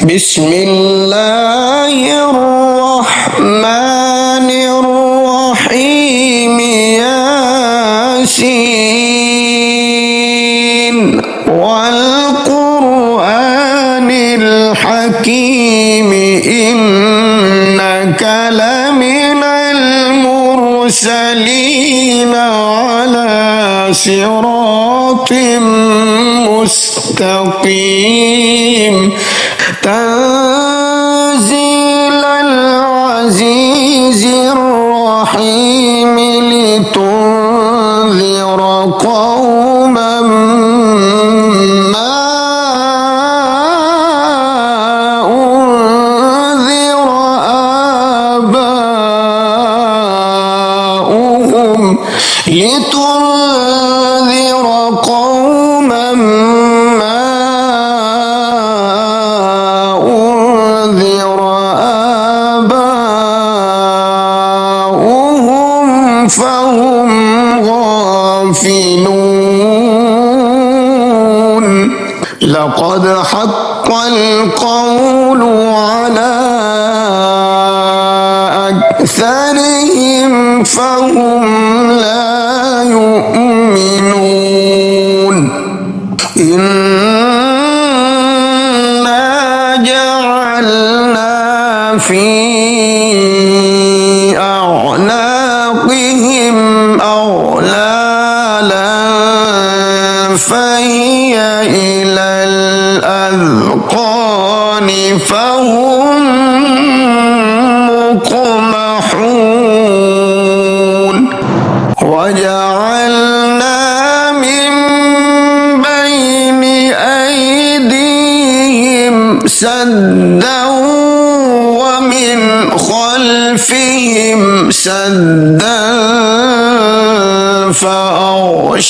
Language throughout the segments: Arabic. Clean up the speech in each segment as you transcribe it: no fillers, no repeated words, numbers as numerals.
بسم الله الرحمن الرحيم ياسين والقرآن الحكيم إنك لمن المرسلين على صراط مستقيم تنزيل العزيز الرحيم لتنذر قوما ما أنذر آباؤهم لتنذر قوما فهم غافلون لقد حق القول على أكثرهم فهم لا يؤمنون إنا جعلنا في أعناقهم أغلالا فهي إلى الأذقان فهم مقمحون وجعلنا من بين أيديهم سدا ومن خلفهم سدا فأغشيناهم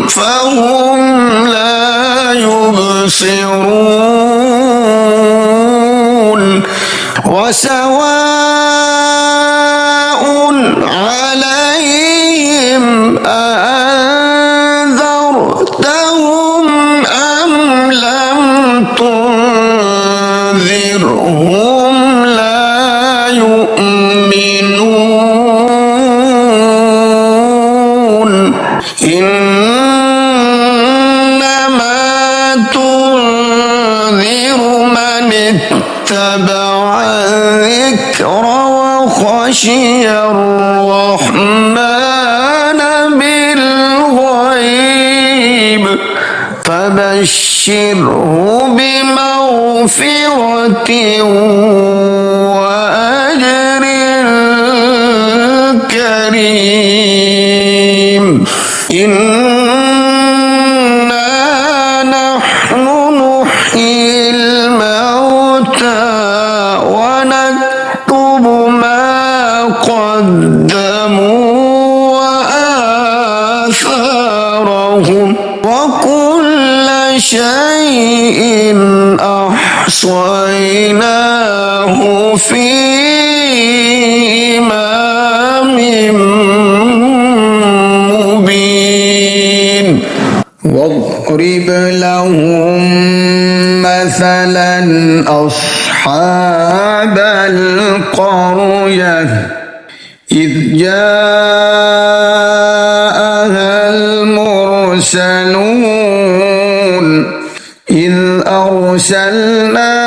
فهم لا يبصرون وسواء عليهم أأنذرتهم أم لم تنذرهم لا يؤمنون إنما تنذر من اتبع الذكر وخشي الرحمن بالغيب فبشره بمغفرة وأجر كريم إنا نحن نحيي الموتى ونكتب ما قدموا وآثارهم وكل شيء أحصيناه في إمام مبين واضرب لهم مثلا أصحاب القرية إذ جاءها المرسلون إذ أرسلنا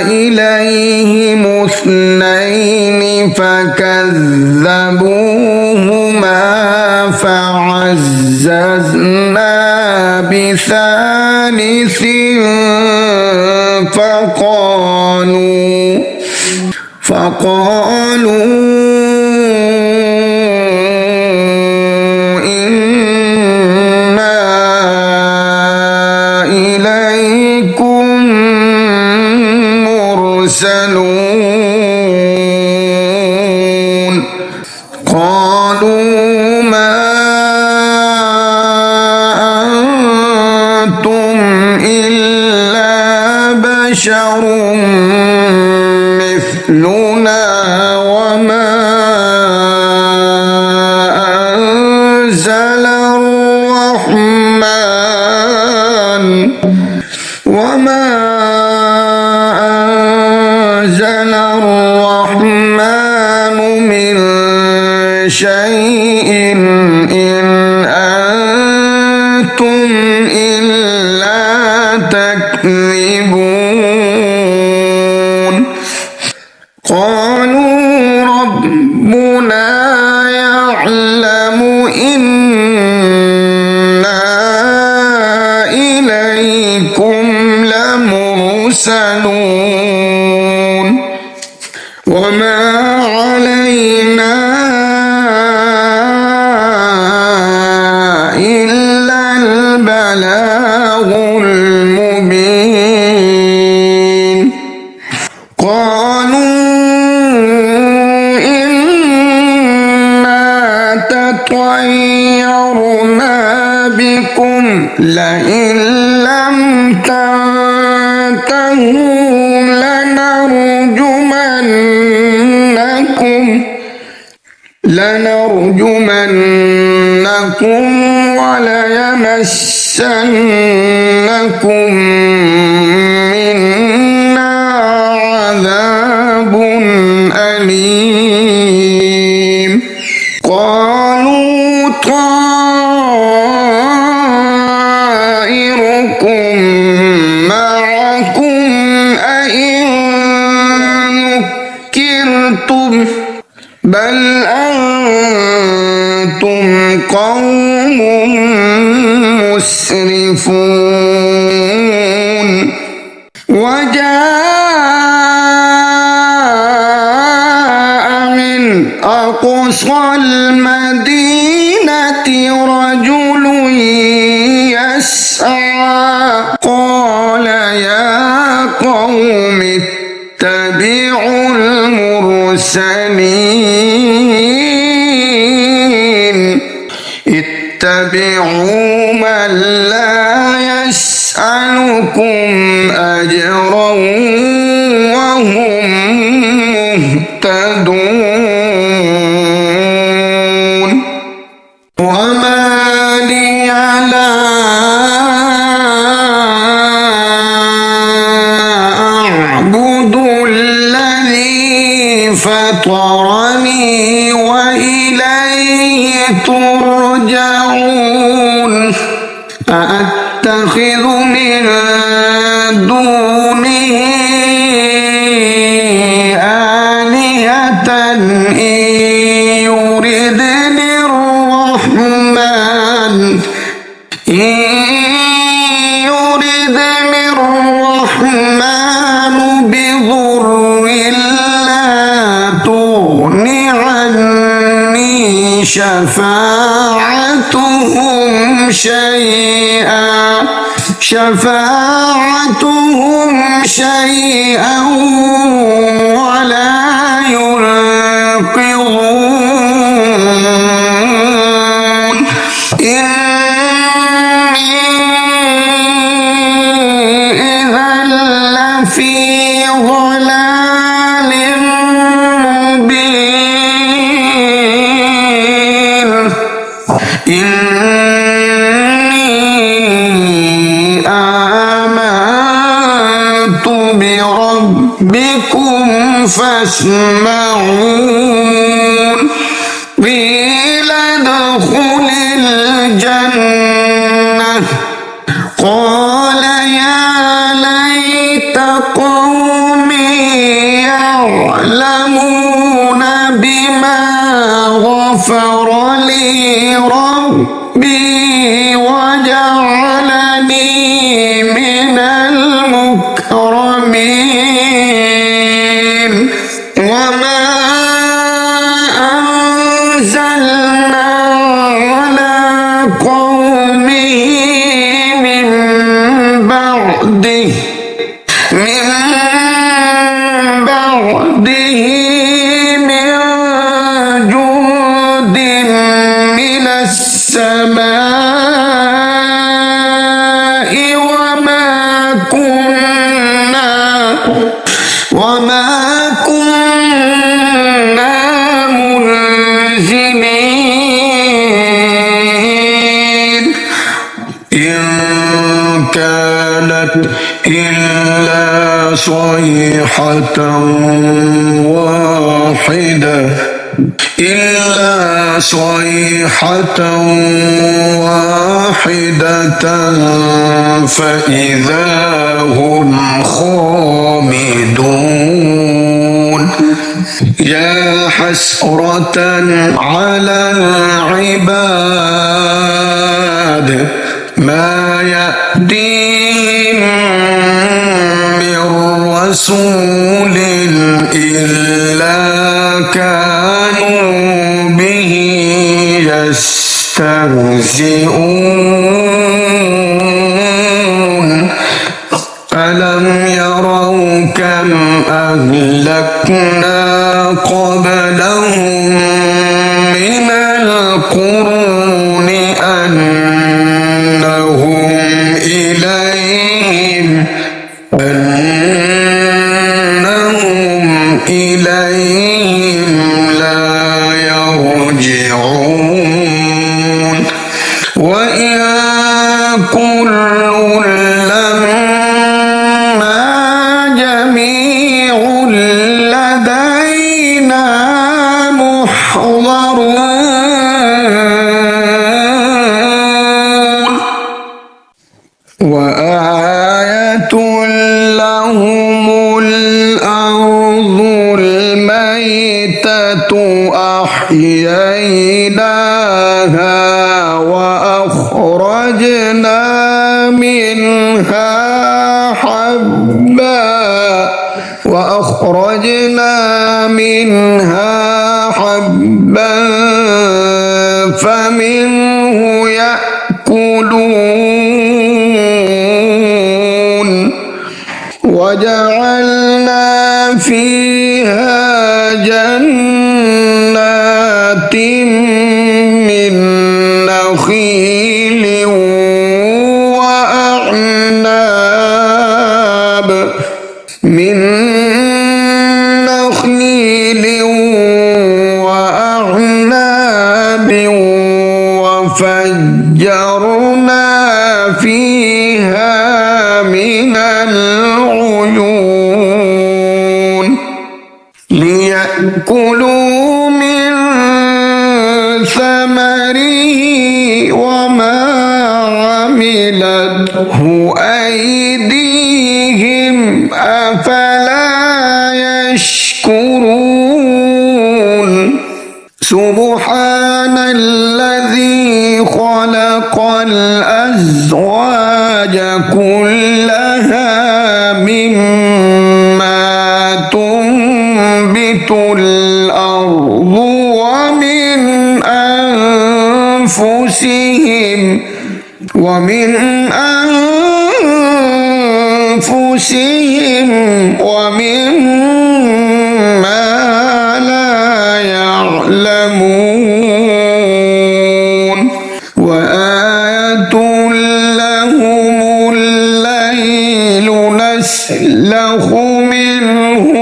إليهم اثنين فكذبوهما فعززنا بثالث فقالوا إنا إليكم مرسلون قالوا ما أنتم إلا بشر مثلنا وما أنزل الرحمن وما أنزل الرحمن من شيء إن أنتم إلا تكذبون قالوا ربنا يعلم إنا إليكم لمرسلون وما علينا إلا البلاغ المبين قالوا إنا تطيرنا بكم لئن لم تنتهوا لنرجمنكم وليمسنكم منا عذاب أليم قالوا طائركم معكم أئن ذكرتم بل أنتم قوم مسرفون وجاء من أقصى المدينة رجل يسعى قال يا قوم اتبعوا المرسلين اتبعوا من لا يسألكم أجرا وهم مهتدون وما لي لا أعبد الذي فطرني وإليه ترجعون أأتخذ من دونه آلهة إن يردني الرحمن بضر لا تغن عني شفاعتهم شيئا ولا ينقذون إني إذا لفي ضلال مبين إني آمنت بربكم فاسمعون قيل ادخل الجنة قال يا ليت قومي يعلمون بما غفر لي ربي وجعلني من المكرمين وما أنزلنا على قومه من بعده من جند من السماء وما كنا منزلين إن كانت إلا صيحة واحدة فإذا هم خامدون يا حسرة على العباد ما يأتيهم من رسول إلا كانوا به يستهزئون ألم يروا كم أهلكنا قبلهم من القرون أنهم إليهم لا يرجعون وإن كل لما جميع لدينا محضرون وآية لهم الأرض الميتة أحييناها وأخرجنا منها حبا فمنه يأكلون وجعلنا فيها جنات من نخيل وأعناب وفجرنا فيها من العيون ليأكلوا من ثمره وما عملته أيديهم أفلا يشكرون سبحان الذي خلق الأزواج كلها مما تنبت الأرض ومن أنفسهم ومما لا يعلمون وآية لهم الليل نسلخ منه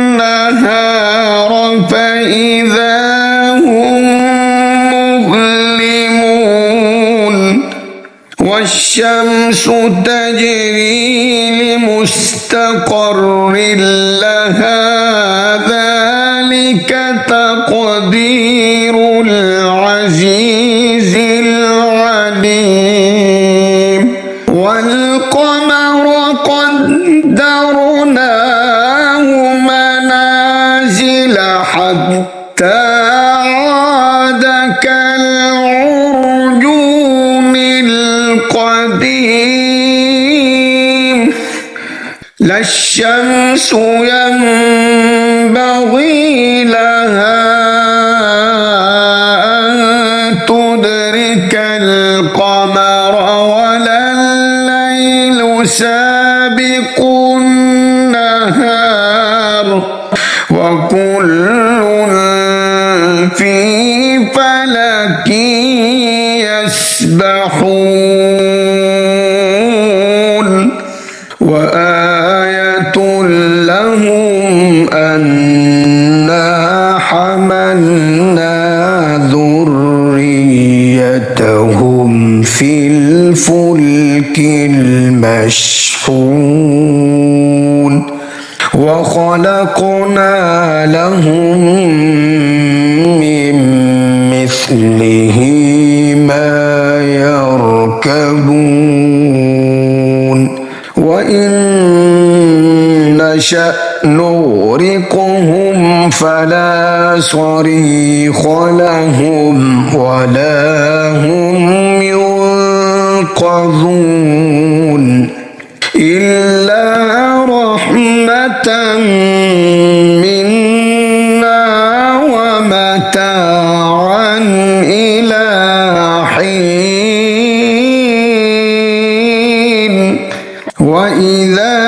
النهار فإذا هم مظلمون والشمس تجري لمستقر لها ذلك تقدير العزيز العليم والقمر قدرناه منازل حتى عاد كالعرجون القديم لا الشمس ينبغي لها أن تدرك القمر ولا الليل سابق النهار وكل في فلك يسبحون وآية لهم أنا حملنا ذريتهم في الفلك المشحون وخلقنا لهم من مثله ما يركبون وإن نشأ نغرقهم فلا صريخ لهم ولا هم ينقذون إلا رحمة منا ومتاعا إلى حين وإذا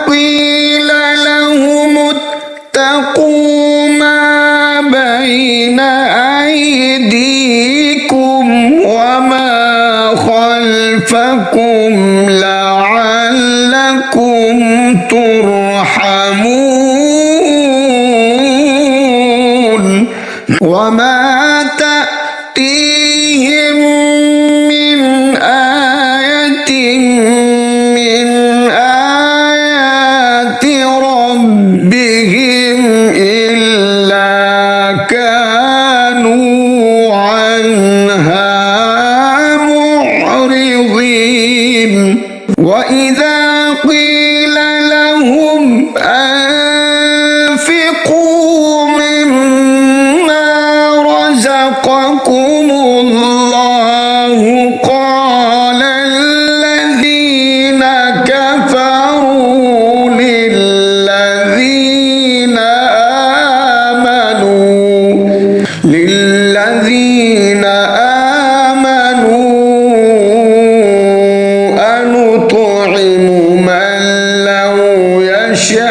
قيل لهم اتقوا ما بين أيديكم وما خلفكم لعلكم ترحمون وما تأتيهم من آية من آيات ربهم إلا كانوا عنها معرضين وإذا قيل لهم أنفقوا مما رزقكم الله قال الذين كفروا للذين آمنوا أنطعم من لو يشاء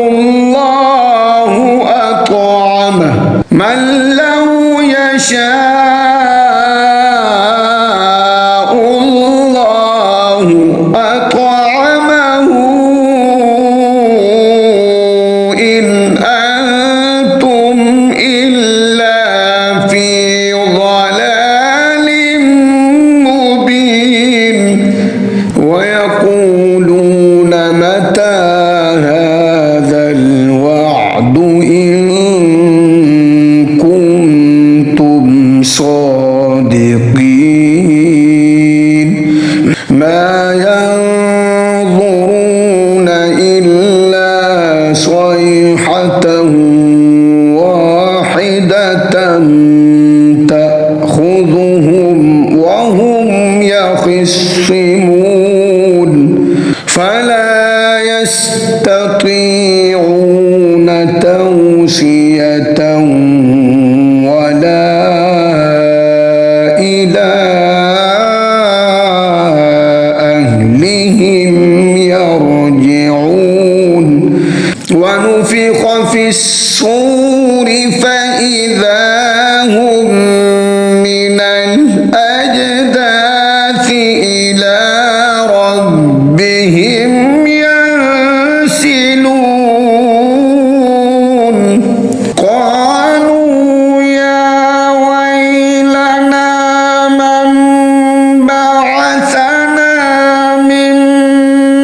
الله أطعمه من لو يشاء الله أطعمه إن أنتم إلا في ضلال مبين ويقولون متى هذا الوعد إن كنتم صادقين ما ينظرون إلا صيحة واحدة تأخذهم وهم يخصمون فلا يستطيعون توصية ولا إلى أهلهم يرجعون ونفخ في الصور فإذا هم من الأجداث إلى ربهم ينسلون قالوا يا ويلنا من بعثنا من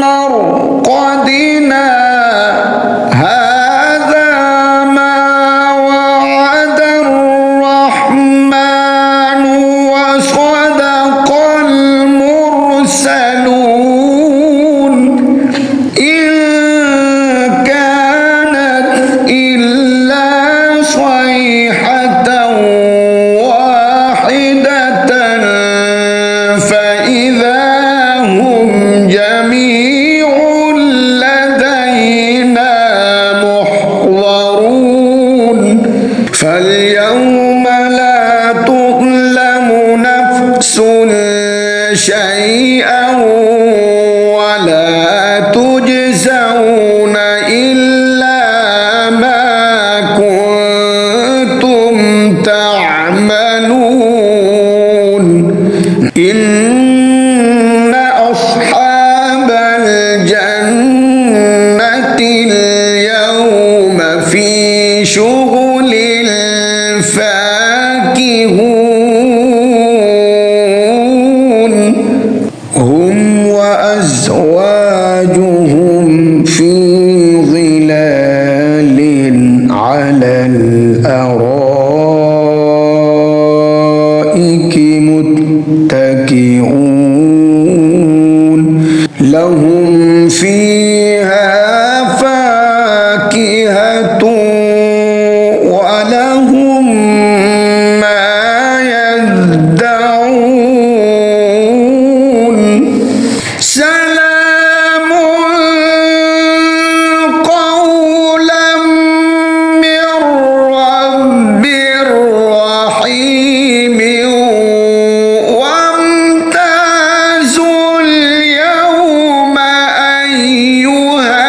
مرقدنا هذا ما وعد الرحمن وصدق المرسلون إن كانت إلا صيحة واحدة فإذا هم جميع لدينا محضرون فاليوم لا تظلم نفس شيئا ولا تجزون إلا ما كنتم تعملون إن أصحاب الجنة اليوم في شغل فاكهون متكئون لهم فيها فاكهة ولهم ما يدعون سلام قولا من رب رحيم وامتازوا اليوم أيها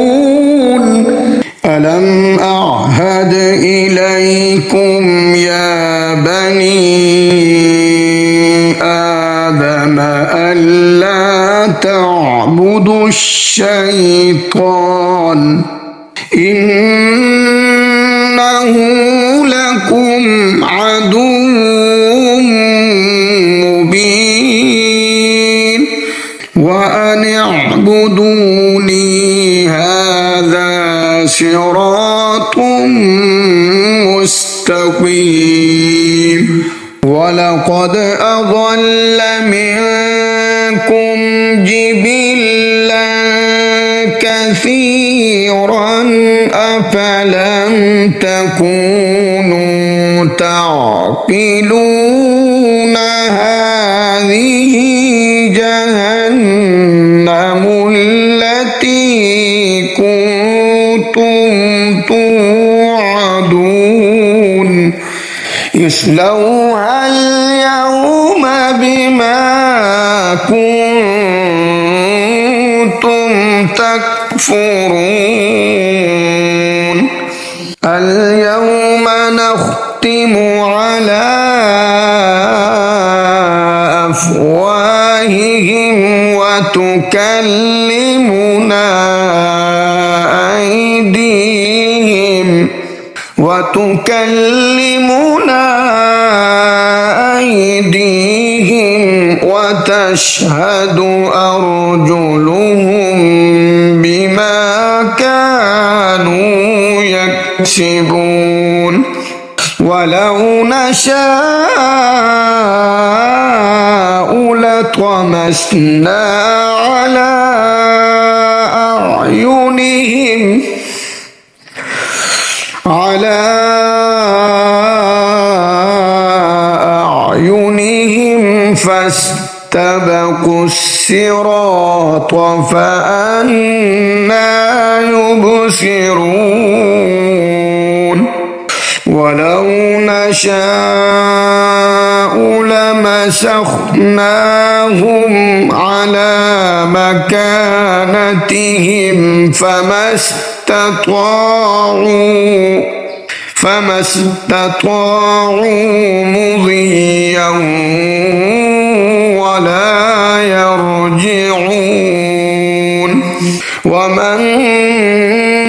المجرمون ألم أعهد إليكم يا بني آدم ألا تعبدوا الشيطان إنه لكم عدو مبين وأن اعبدوني هذا صراط مستقيم ولقد أضل منكم جبلا كثيرا أفلم تكونوا تعقلون هذه جهنم التي كنتم توعدون اصلوها اليوم بما كنتم تكفرون اليوم نختم على أفواههم وتكلمنا أيديهم وتشهد أرجلهم بما كانوا يكسبون ولو نشاء لطمسنا على أعينهم فاستبقوا الصراط فأنى يبصرون ولو نشاء لمسخناهم على مكانتهم فما استطاعوا مضيا ولا يرجعون ومن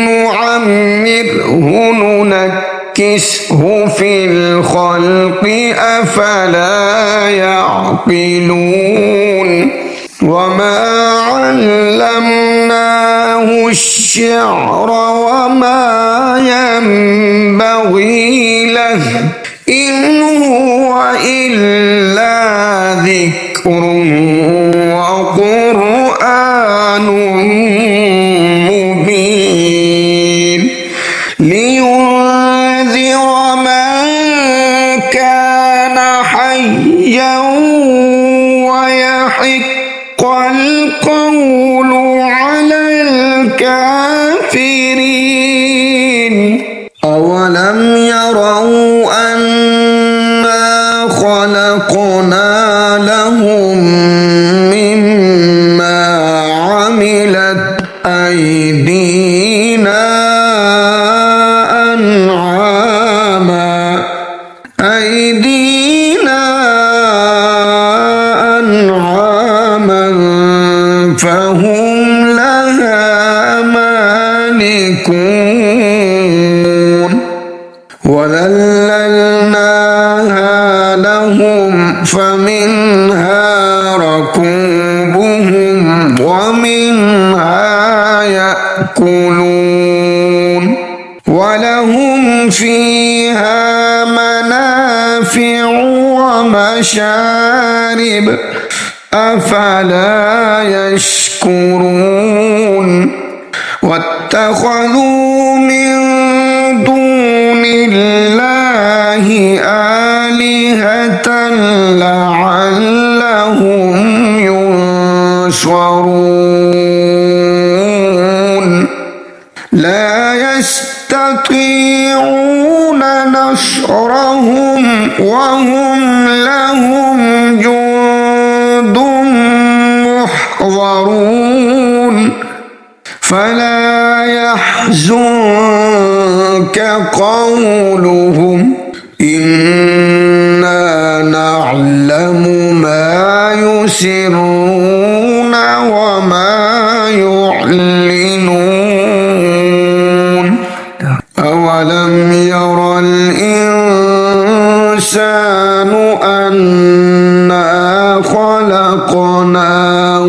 نعمره ننكسه في الخلق أفلا يعقلون وما علمناه الشعر وما ينبغي له إن هو إلا ذكر وقرآن مبين لينذر من كان حيا ويحق القول على الكافرين أولم يروا أنا خلقنا لهم مما عملت أيدينا أنعاما فهم لها مالكون وذللناها لهم فمنها ركوبهم ومنها يأكلون ولهم فيها منافع ومشارب أفلا يشكرون واتخذوا من دون الله آلهة لعلهم ينصرون لا يستطيعون نصرهم وهم لهم جند محضرون فلا يحزنك قولهم إنا نعلم ما يسرون وما يعلنون أولم ير الإنسان أنا خلقناه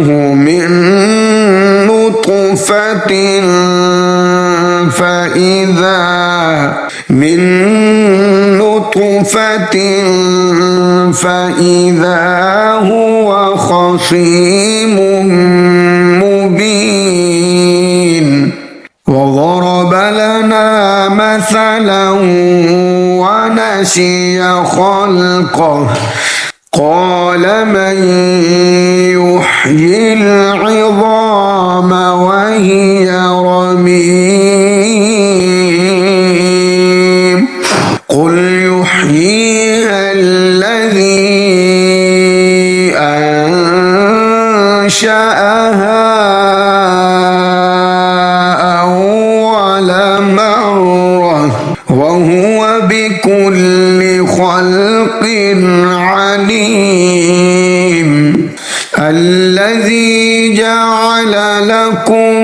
من نطفة فإذا هو خصيم مبين وضرب لنا مثلا ونسي خلقه قال من يحيي العظام وهي رميم قل يحييها الذي أنشأها أول مرة وهو بكل خلق عليم الذي جعل لكم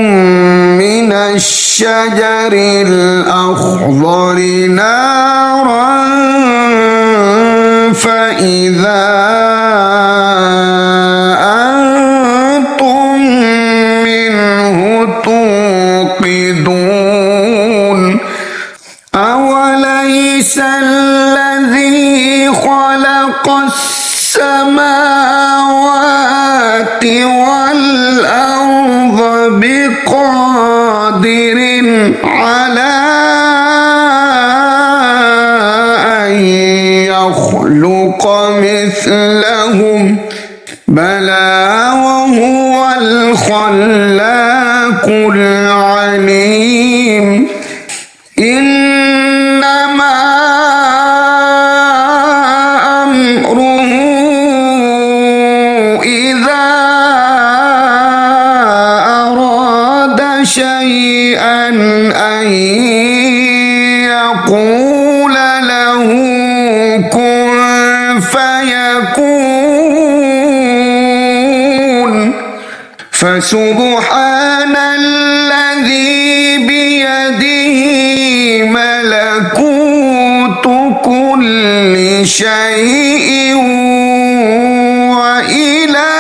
من الشجر الأخضر نارا فإذا أنتم منه توقدون أوليس الذي خلق السماوات والأرض بقادر على أن يخلق مثلهم بلى وهو الخلاق العليم إنما أمره إذا أراد شيئا أن يقول له كن فيكون فسبحان الذي بيده ملكوت كل شيء وإليه